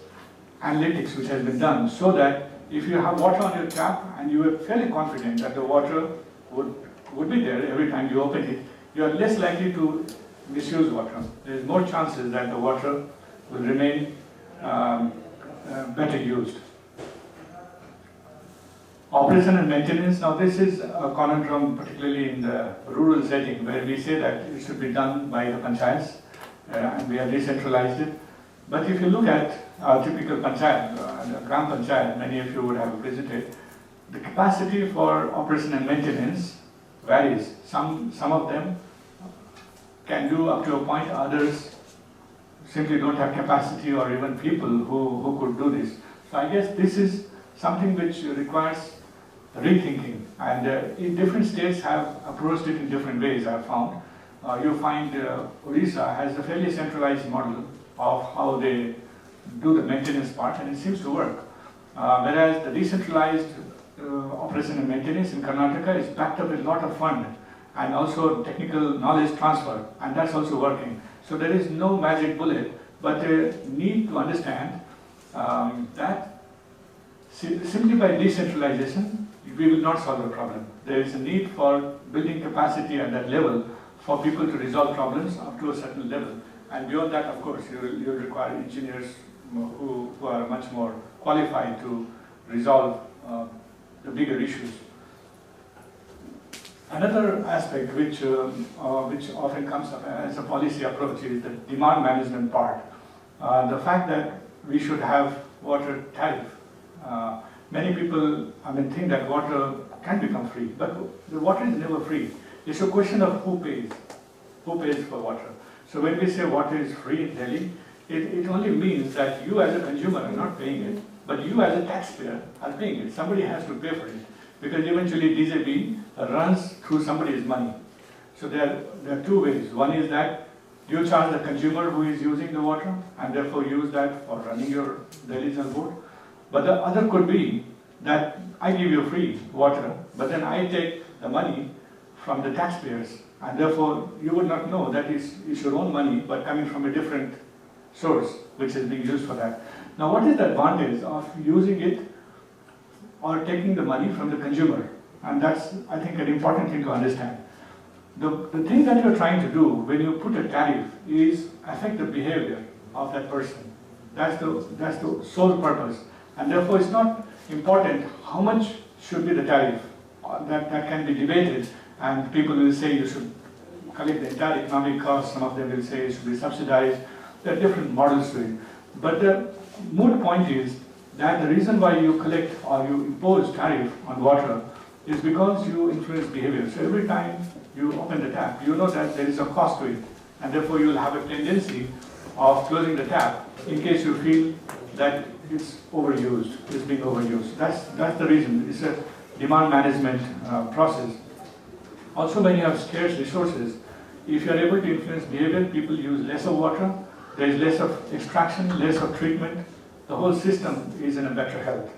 analytics which has been done, so that if you have water on your tap and you are fairly confident that the water would be there every time you open it, you are less likely to misuse water. There is more chances that the water will remain better used. Operation and maintenance, now this is a conundrum particularly in the rural setting where we say that it should be done by the panchayats and we have decentralized it. But if you look at our typical panchayat, the gram panchayat, many of you would have visited, the capacity for operation and maintenance varies. Some of them can do up to a point, others simply don't have capacity or even people who could do this. So I guess this is something which requires rethinking, and different states have approached it in different ways, I've found. You find Odisha has a fairly centralized model of how they do the maintenance part, and it seems to work. Whereas the decentralized operation and maintenance in Karnataka is backed up with a lot of fund and also technical knowledge transfer, and that's also working. So there is no magic bullet, but they need to understand that simply by decentralization, we will not solve the problem. There is a need for building capacity at that level for people to resolve problems up to a certain level. And beyond that, of course, you will require engineers who are much more qualified to resolve the bigger issues. Another aspect which often comes up as a policy approach is the demand management part. The fact that we should have water tariff. Many people think that water can become free, but the water is never free. It's a question of who pays for water. So when we say water is free in Delhi, it only means that you as a consumer are not paying it, but you as a taxpayer are paying it. Somebody has to pay for it, because eventually DJB runs through somebody's money. So there are two ways. One is that you charge the consumer who is using the water and therefore use that for running your Delhi Jal Board. But the other could be that I give you free water, but then I take the money from the taxpayers, and therefore you would not know that it's your own money, but coming from a different source, which is being used for that. Now, what is the advantage of using it or taking the money from the consumer? And that's, I think, an important thing to understand. The thing that you're trying to do when you put a tariff is affect the behavior of that person. That's the sole purpose. And therefore, it's not important how much should be the tariff. That can be debated, and people will say you should collect the entire economic cost. Some of them will say it should be subsidized. There are different models to it. But the moot point is that the reason why you collect or you impose tariff on water is because you influence behavior. So every time you open the tap, you know that there is a cost to it, and therefore you will have a tendency of closing the tap in case you feel that it's overused, it's being overused. That's the reason. It's a demand management process. Also, when you have scarce resources, if you are able to influence behavior, people use less of water, there is less of extraction, less of treatment, the whole system is in a better health.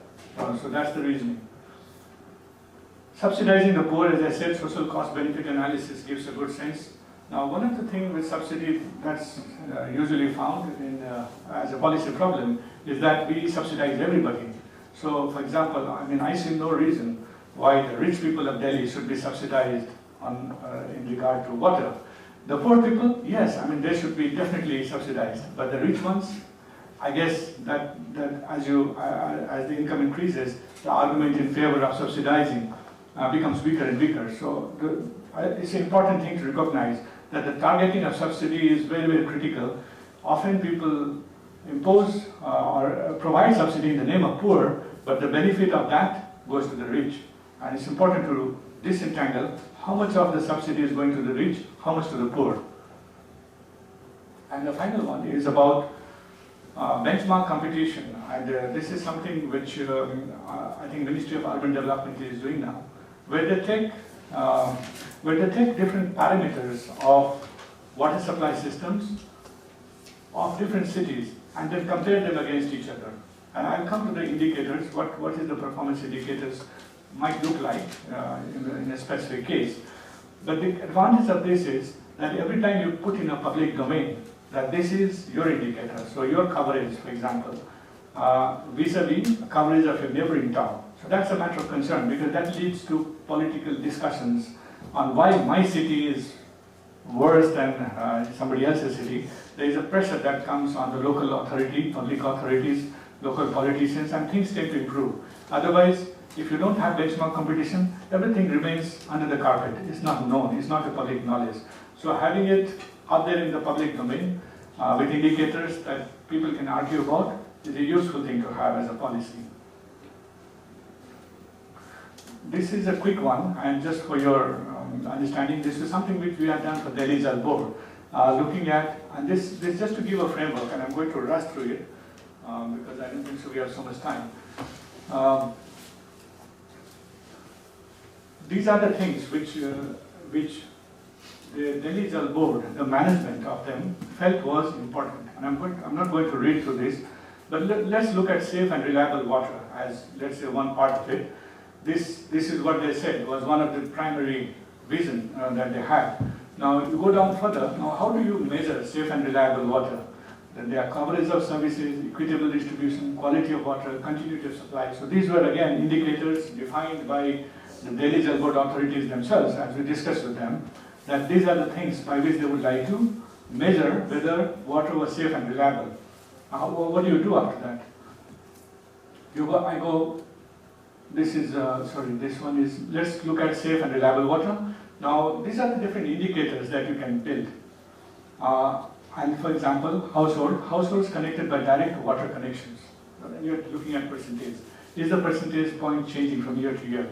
So that's the reasoning. Subsidizing the poor, as I said, social cost benefit analysis gives a good sense. Now, one of the things with subsidy that's usually found in, as a policy problem is that we subsidize everybody. So, for example, I mean, I see no reason why the rich people of Delhi should be subsidized on, in regard to water. The poor people, yes, I mean, they should be definitely subsidized, but the rich ones, I guess that as the income increases, the argument in favor of subsidizing becomes weaker and weaker. So it's an important thing to recognize that the targeting of subsidy is very, very critical. Often people impose or provide subsidy in the name of poor, but the benefit of that goes to the rich. And it's important to disentangle how much of the subsidy is going to the rich, how much to the poor. And the final one is about benchmark competition. And this is something which I think Ministry of Urban Development is doing now, where they take different parameters of water supply systems of different cities and then compare them against each other. And I'll come to the indicators, what is the performance indicators might look like in a specific case. But the advantage of this is that every time you put in a public domain that this is your indicator, so your coverage, for example, vis-a-vis coverage of your neighboring town. So that's a matter of concern because that leads to political discussions on why my city is worse than somebody else's city. There is a pressure that comes on the local authority, public authorities, local politicians, and things tend to improve. Otherwise, if you don't have benchmark competition, everything remains under the carpet. It's not known, it's not a public knowledge. So having it out there in the public domain with indicators that people can argue about is a useful thing to have as a policy. This is a quick one, and just for your understanding, this is something which we have done for Delhi Jal Board. Looking at, and this just to give a framework, and I'm going to rush through it because I don't think so we have so much time. These are the things which the Delhi Jal Board, the management of them, felt was important. And I'm not going to read through this, but let's look at safe and reliable water as, let's say, one part of it. This is what they said was one of the primary vision that they had. Now, you go down further. Now, how do you measure safe and reliable water? Then there are coverage of services, equitable distribution, quality of water, continuity of supply. So these were again indicators defined by the Delhi Jal Board authorities themselves, as we discussed with them, that these are the things by which they would like to measure whether water was safe and reliable. What do you do after that? This one is, let's look at safe and reliable water. Now, these are the different indicators that you can build. And for example, households connected by direct water connections. So then you're looking at percentage. Is the percentage point changing from year to year?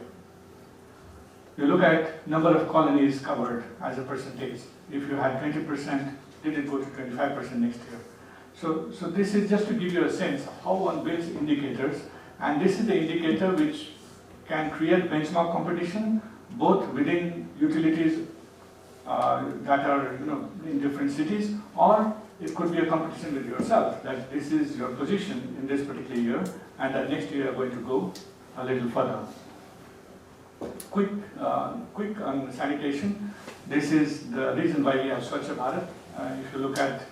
You look at number of colonies covered as a percentage. If you had 20%, did it go to 25% next year? So this is just to give you a sense of how one builds indicators, and this is the indicator which can create benchmark competition both within utilities that are in different cities, or it could be a competition with yourself, that this is your position in this particular year, and that next year you are going to go a little further. Quick on sanitation. This is the reason why we have Swachh Bharat. If you look at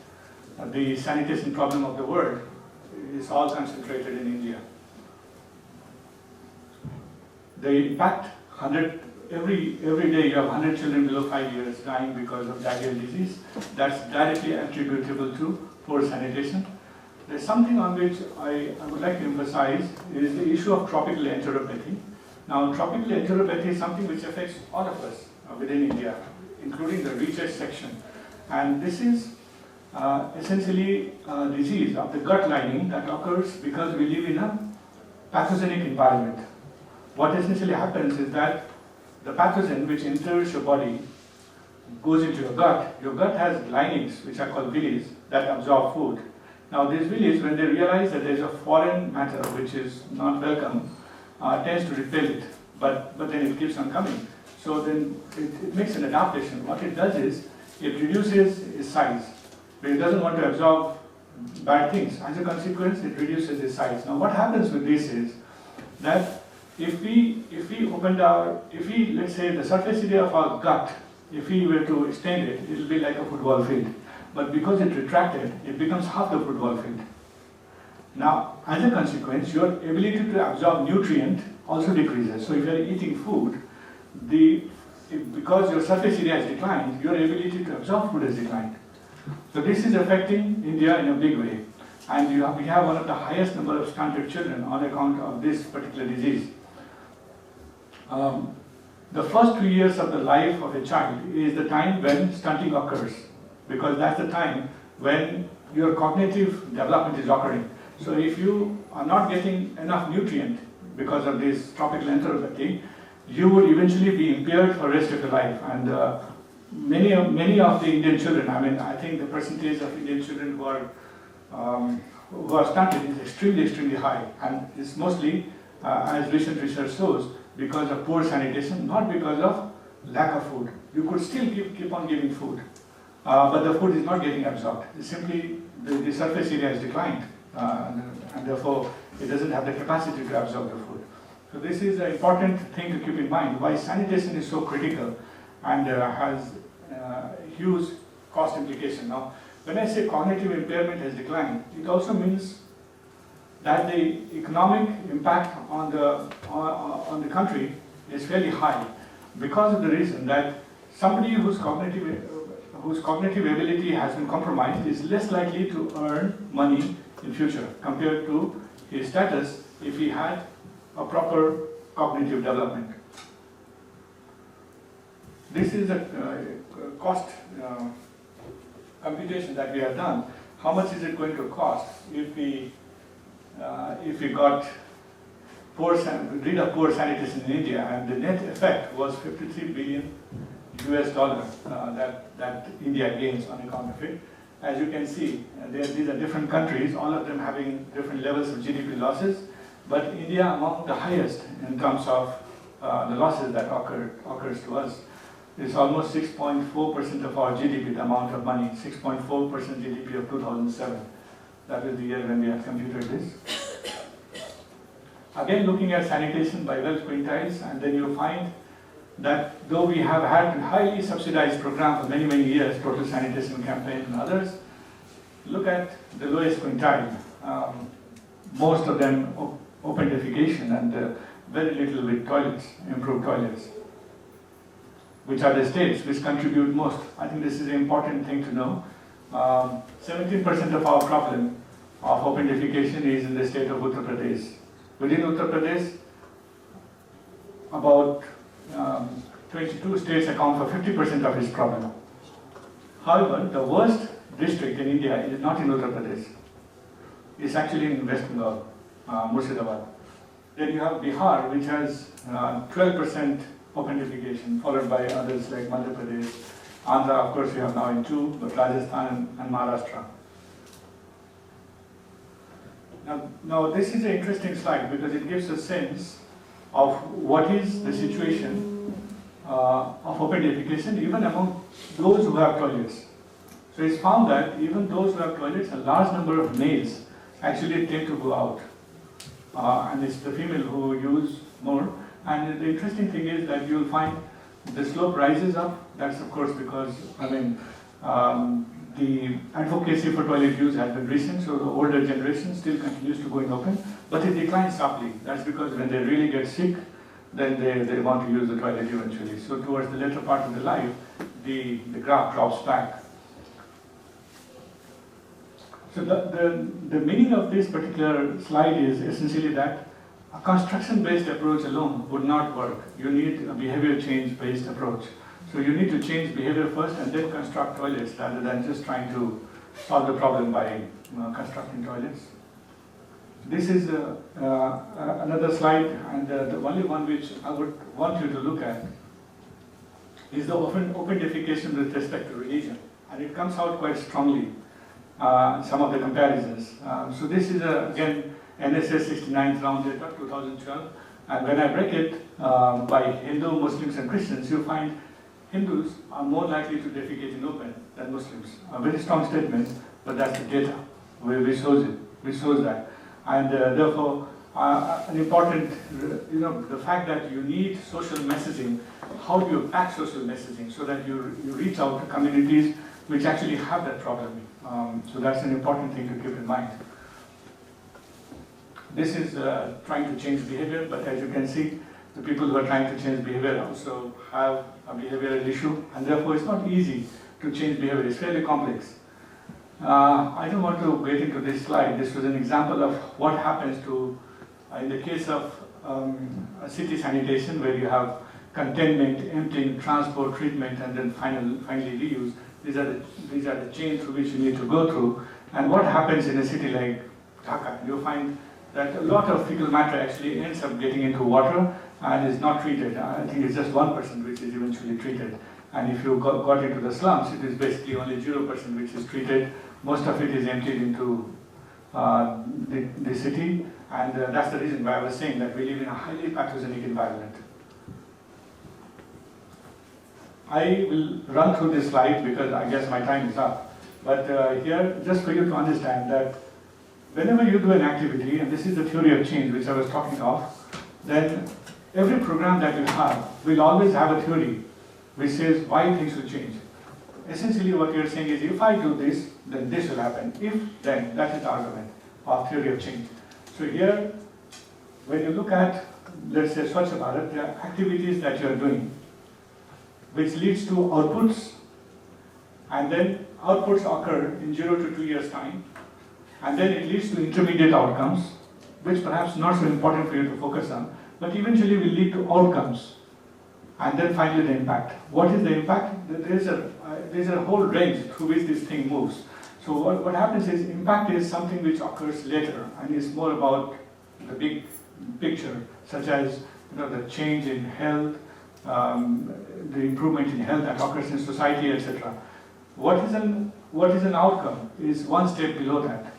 the sanitation problem of the world, it's all concentrated in India. The impact, every day you have 100 children below 5 years dying because of diarrheal disease. That's directly attributable to poor sanitation. There's something on which I would like to emphasize is the issue of tropical enteropathy. Now, tropical enteropathy is something which affects all of us within India, including the richest section. And this is essentially a disease of the gut lining that occurs because we live in a pathogenic environment. What essentially happens is that the pathogen which enters your body goes into your gut. Your gut has linings, which are called villis, that absorb food. Now, these villis, when they realize that there is a foreign matter which is not welcome, tends to repel it, but then it keeps on coming. So then it makes an adaptation. What it does is, it reduces its size. But it doesn't want to absorb bad things. As a consequence, it reduces the size. Now, what happens with this is that if we let's say the surface area of our gut, if we were to extend it, it will be like a football field. But because it retracted, it becomes half the football field. Now, as a consequence, your ability to absorb nutrient also decreases. So if you are eating food, because your surface area has declined, your ability to absorb food has declined. So this is affecting India in a big way. And we have one of the highest number of stunted children on account of this particular disease. The first 2 years of the life of a child is the time when stunting occurs, because that's the time when your cognitive development is occurring. So if you are not getting enough nutrient because of this tropical enteropathy, you would eventually be impaired for the rest of your life. And many of the Indian children, I think the percentage of Indian children who are stunted is extremely high, and it's mostly, as recent research shows, because of poor sanitation, not because of lack of food. You could still keep on giving food, but the food is not getting absorbed. It's simply the surface area has declined, and therefore it doesn't have the capacity to absorb the food. So this is an important thing to keep in mind, why sanitation is so critical and has huge cost implication. Now, when I say cognitive impairment has declined, it also means that the economic impact on the country is fairly high, because of the reason that somebody whose cognitive ability has been compromised is less likely to earn money in future compared to his status if he had a proper cognitive development. This is a cost computation that we have done. How much is it going to cost if we got rid of poor sanitation in India, and the net effect was $53 billion that India gains on account of it. As you can see, these are different countries, all of them having different levels of GDP losses, but India among the highest in terms of the losses that occurs to us. It's almost 6.4% of our GDP, the amount of money, 6.4% GDP of 2007. That is the year when we have computed this. Again, looking at sanitation by wealth quintiles, and then you find that though we have had a highly subsidized program for many years, total sanitation campaign and others, look at the lowest quintile. Most of them open defecation and very little with toilets, improved toilets, which are the states which contribute most. I think this is an important thing to know. 17% of our problem of open defecation is in the state of Uttar Pradesh. Within Uttar Pradesh, about 22 states account for 50% of its problem. However, the worst district in India is not in Uttar Pradesh. It's actually in West Bengal, Murshidabad. Then you have Bihar, which has 12% open defecation, followed by others like Madhya Pradesh. Andhra, of course, we have now in 2, but Rajasthan and Maharashtra. Now this is an interesting slide because it gives a sense of what is the situation of open defecation even among those who have toilets. So it's found that even those who have toilets, a large number of males actually tend to go out. And it's the female who use more. And the interesting thing is that you'll find the slope rises up. That's of course because, the advocacy for toilet use has been recent, so the older generation still continues to go in open, but it declines sharply. That's because when they really get sick, then they want to use the toilet eventually. So towards the later part of the life, the graph drops back. So the meaning of this particular slide is essentially that a construction-based approach alone would not work. You need a behavior change-based approach. So you need to change behavior first and then construct toilets rather than just trying to solve the problem by constructing toilets. This is another slide, and the only one which I would want you to look at is the open defecation with respect to religion. And it comes out quite strongly, some of the comparisons. So this is again NSS 69th round data, 2012. And when I break it by Hindu, Muslims and Christians, you find Hindus are more likely to defecate in open than Muslims. A very strong statement, but that's the data. which shows that. And therefore, an important, the fact that you need social messaging, how do you pack social messaging so that you reach out to communities which actually have that problem. So that's an important thing to keep in mind. This is trying to change behavior, but as you can see, the people who are trying to change behavior also have a behavioral issue, and therefore it's not easy to change behavior. It's fairly complex. I don't want to get into this slide. This was an example of what happens to, in the case of a city sanitation, where you have containment, emptying, transport, treatment, and then finally reuse. These are the chains through which you need to go through. And what happens in a city like Dhaka? You find that a lot of fecal matter actually ends up getting into water and is not treated. I think it's just 1% which is eventually treated. And if you got into the slums, it is basically only 0% which is treated. Most of it is emptied into the city, and that's the reason why I was saying that we live in a highly pathogenic environment. I will run through this slide because I guess my time is up. But here, just for you to understand that whenever you do an activity, and this is the theory of change which I was talking of, then every program that you have will always have a theory which says why things will change. Essentially what you're saying is, if I do this, then this will happen. If, then, that is the argument of theory of change. So here, when you look at, let's say, Swachh Bharat, there are activities that you're doing, which leads to outputs, and then outputs occur in 0 to 2 years' time, and then it leads to intermediate outcomes, which perhaps not so important for you to focus on, but eventually will lead to outcomes, and then finally the impact. What is the impact? There's a whole range through which this thing moves. So what happens is, impact is something which occurs later, and is more about the big picture, such as the change in health, the improvement in health that occurs in society, etc. What is an outcome is one step below that.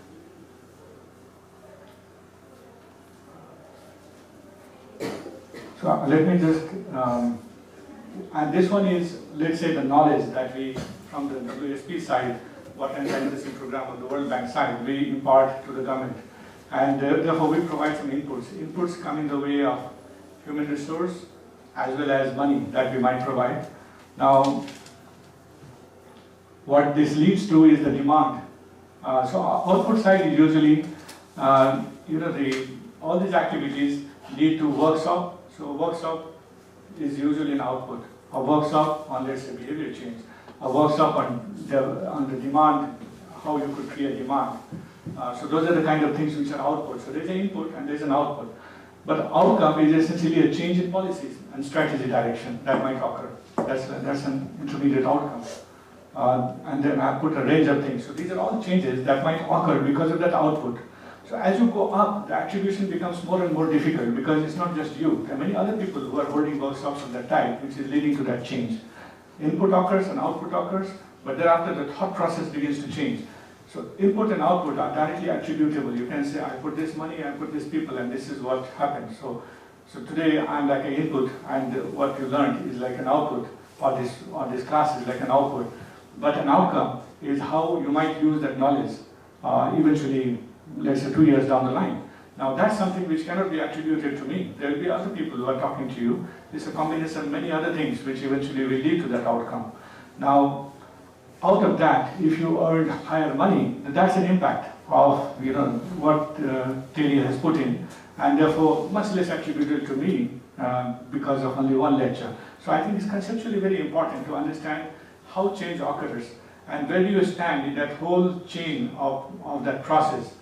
So let me just, and this one is, let's say, the knowledge that we, from the WSP side, Water and Sanitation Program of the World Bank side, we impart to the government. And therefore we provide some inputs. Inputs come in the way of human resource as well as money that we might provide. Now, what this leads to is the demand. So output side is usually, all these activities lead to workshop. So workshop is usually an output. A workshop on, let's say, behavior change. A workshop on the demand, how you could create demand. So those are the kind of things which are output. So there's an input and there's an output. But outcome is essentially a change in policies and strategy direction that might occur. That's an intermediate outcome. And then I put a range of things. So these are all changes that might occur because of that output. So as you go up, the attribution becomes more and more difficult because it's not just you. There are many other people who are holding workshops of that type, which is leading to that change. Input occurs and output occurs, but thereafter the thought process begins to change. So input and output are directly attributable. You can say, I put this money, I put these people, and this is what happened. So today I'm like an input, and what you learned is like an output, or this class is like an output. But an outcome is how you might use that knowledge eventually, let's say 2 years down the line. Now that's something which cannot be attributed to me. There will be other people who are talking to you. It's a combination of many other things which eventually will lead to that outcome. Now, out of that, if you earn higher money, that's an impact of what TERI has put in, and therefore much less attributed to me because of only one lecture. So I think it's conceptually very important to understand how change occurs and where do you stand in that whole chain of that process.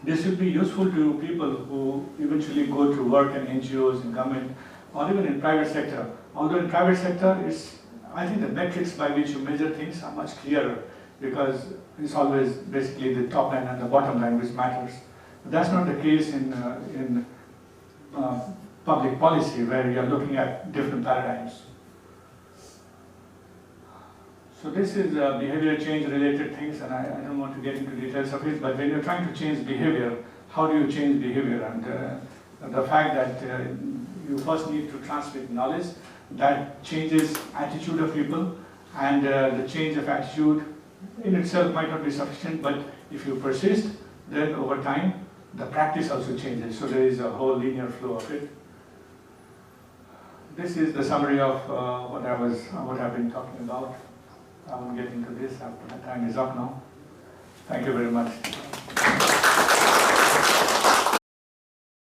This will be useful to people who eventually go to work in NGOs, in government, or even in private sector. Although in private sector, I think the metrics by which you measure things are much clearer because it's always basically the top line and the bottom line which matters. But that's not the case in public policy where you're looking at different paradigms. So this is behavior change related things, and I don't want to get into details of it, but when you're trying to change behavior, how do you change behavior? And the fact that you first need to transmit knowledge that changes attitude of people, and the change of attitude in itself might not be sufficient, but if you persist, then over time, the practice also changes. So there is a whole linear flow of it. This is the summary of what I've been talking about. I won't get into this after my time is up now. Thank you very much.